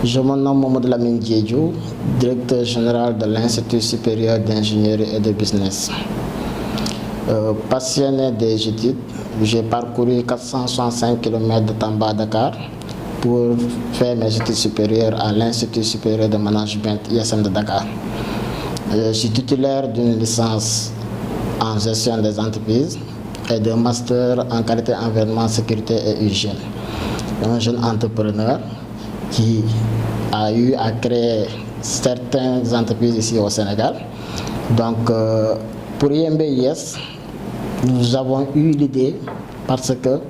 Je me nomme Mamadou Lamine Diédhiou, directeur général de l'Institut supérieur d'ingénierie et de business. Passionné des études, j'ai parcouru 465 km de Tamba à Dakar pour faire mes études supérieures à l'Institut supérieur de management ISM de Dakar. Je suis titulaire d'une licence en gestion des entreprises et d'un master en qualité, environnement, sécurité et hygiène. Un jeune entrepreneur qui a eu à créer certaines entreprises ici au Sénégal. Donc, pour IMBIS, nous avons eu l'idée parce que,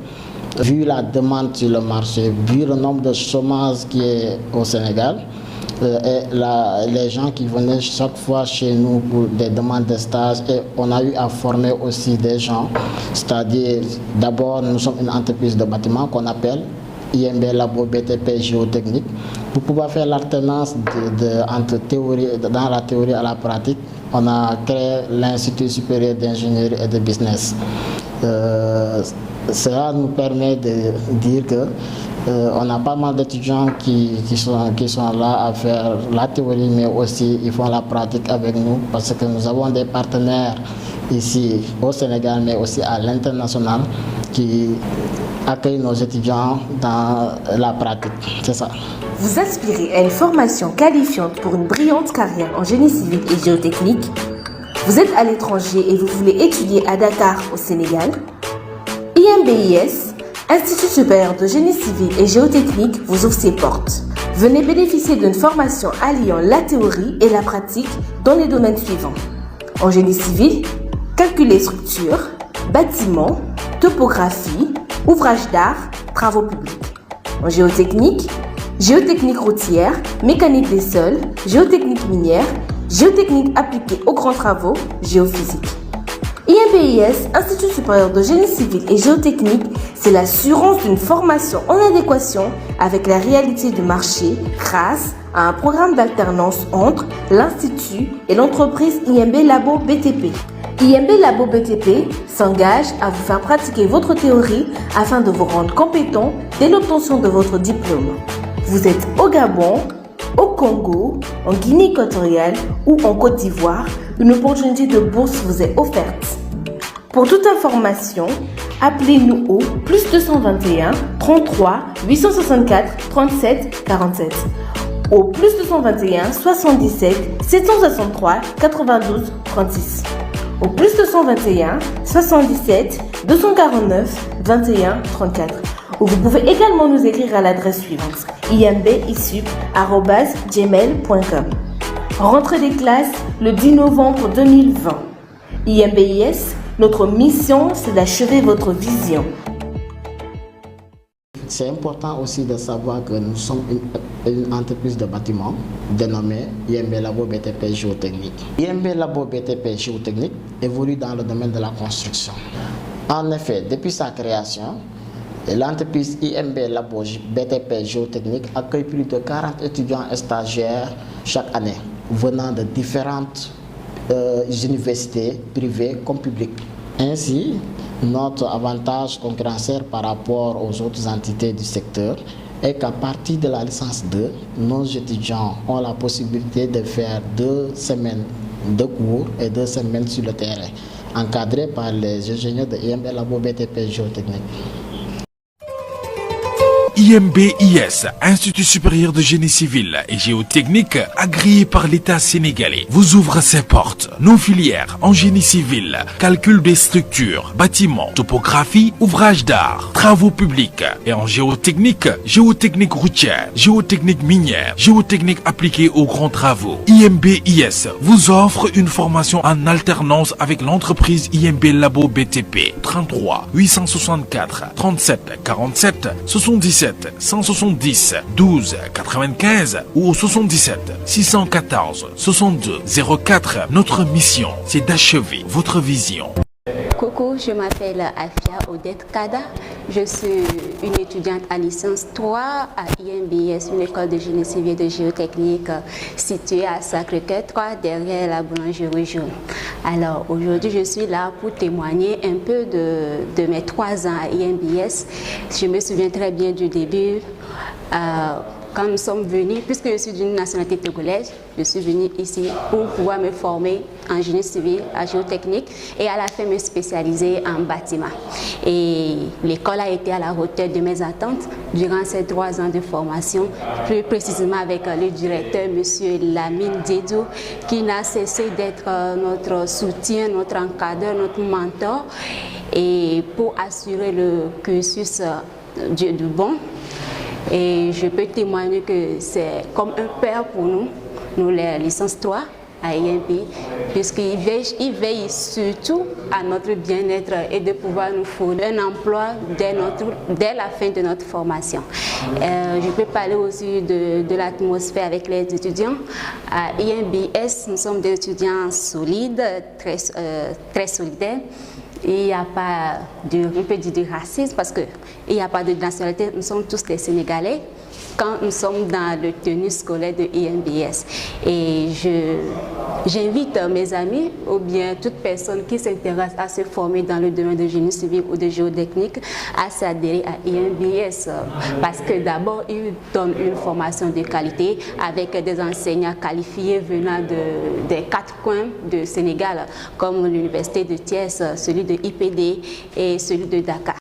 vu la demande sur le marché, vu le nombre de chômage qui est au Sénégal, et les gens qui venaient chaque fois chez nous pour des demandes de stage, et on a eu à former aussi des gens, c'est-à-dire d'abord nous sommes une entreprise de bâtiment qu'on appelle IMB Labo BTP Géotechnique, pour pouvoir faire l'alternance entre théorie, dans la théorie à la pratique. On a créé l'Institut supérieur d'ingénierie et de business. Cela nous permet de dire que on a pas mal d'étudiants qui sont là à faire la théorie, mais aussi ils font la pratique avec nous parce que nous avons des partenaires ici au Sénégal, mais aussi à l'international qui accueillent nos étudiants dans la pratique. C'est ça. Vous aspirez à une formation qualifiante pour une brillante carrière en génie civil et géotechnique? Vous êtes à l'étranger et vous voulez étudier à Dakar, au Sénégal? IMBIS, Institut supérieur de génie civil et géotechnique, vous ouvre ses portes. Venez bénéficier d'une formation alliant la théorie et la pratique dans les domaines suivants. En génie civil, calcul et structure, bâtiment, topographie, ouvrage d'art, travaux publics. En géotechnique, géotechnique routière, mécanique des sols, géotechnique minière, géotechnique appliquée aux grands travaux, géophysique. IMBIS, Institut supérieur de génie civil et géotechnique, c'est l'assurance d'une formation en adéquation avec la réalité du marché grâce à un programme d'alternance entre l'Institut et l'entreprise IMB Labo BTP. IMB Labo BTP s'engage à vous faire pratiquer votre théorie afin de vous rendre compétent dès l'obtention de votre diplôme. Vous êtes au Gabon, au Congo, en Guinée équatoriale ou en Côte d'Ivoire, une opportunité de bourse vous est offerte. Pour toute information, appelez-nous au +221 33 864 37 47 au +221 77 763 92 36 au +221 77 249 21 34. Ou vous pouvez également nous écrire à l'adresse suivante imbissup@gmail.com. Rentrée des classes le 10 novembre 2020. IMBIS, notre mission, c'est d'achever votre vision. C'est important aussi de savoir que nous sommes une entreprise de bâtiment dénommée IMB Labo BTP Géotechnique. IMB Labo BTP Géotechnique évolue dans le domaine de la construction. En effet, depuis sa création, l'entreprise IMB Labo BTP Géotechnique accueille plus de 40 étudiants et stagiaires chaque année, venant de différentes universités privées comme publiques. Ainsi, notre avantage concurrentiel par rapport aux autres entités du secteur est qu'à partir de la licence 2, nos étudiants ont la possibilité de faire 2 semaines de cours et 2 semaines sur le terrain, encadrés par les ingénieurs de IMB Labo BTP Géotechnique. IMBIS, Institut supérieur de génie civil et géotechnique, agréé par l'État sénégalais, vous ouvre ses portes. Nos filières en génie civil, calcul des structures, bâtiments, topographie, ouvrage d'art, travaux publics, et en géotechnique, géotechnique routière, géotechnique minière, géotechnique appliquée aux grands travaux. IMBIS vous offre une formation en alternance avec l'entreprise IMB Labo BTP. 33 864 37 47 77 170 12 95 ou au 77 614 62 04. Notre mission, c'est d'achever votre vision. Coucou, je m'appelle Afia Odette Kada. Je suis une étudiante à licence 3 à IMBIS, une école de génie civil et de géotechnique située à Sacré-Cœur 3, derrière la boulangerie jaune. Alors aujourd'hui, je suis là pour témoigner un peu de mes 3 ans à IMBIS. Je me souviens très bien du début. quand nous sommes venus, puisque je suis d'une nationalité togolaise, je suis venue ici pour pouvoir me former en génie civil, en géotechnique et à la fin me spécialiser en bâtiment. Et l'école a été à la hauteur de mes attentes durant ces 3 ans de formation, plus précisément avec le directeur, M. Lamine Diédou, qui n'a cessé d'être notre soutien, notre encadreur, notre mentor, et pour assurer le cursus du bon. Et je peux témoigner que c'est comme un père pour nous les licences 3 à IMB, puisqu'il veille surtout à notre bien-être et de pouvoir nous fournir un emploi dès la fin de notre formation. Je peux parler aussi de l'atmosphère avec les étudiants. À IMBS, nous sommes des étudiants solides, très solidaires. Il n'y a pas on peut dire de racisme parce qu'il n'y a pas de nationalité, nous sommes tous des Sénégalais quand nous sommes dans le tenue scolaire de IMBS. Et j'invite mes amis ou bien toute personne qui s'intéresse à se former dans le domaine de génie civil ou de géotechnique à s'adhérer à IMBS parce que d'abord, ils donnent une formation de qualité avec des enseignants qualifiés venant des 4 coins du Sénégal comme l'université de Thiès, celui de IPD et celui de Dakar.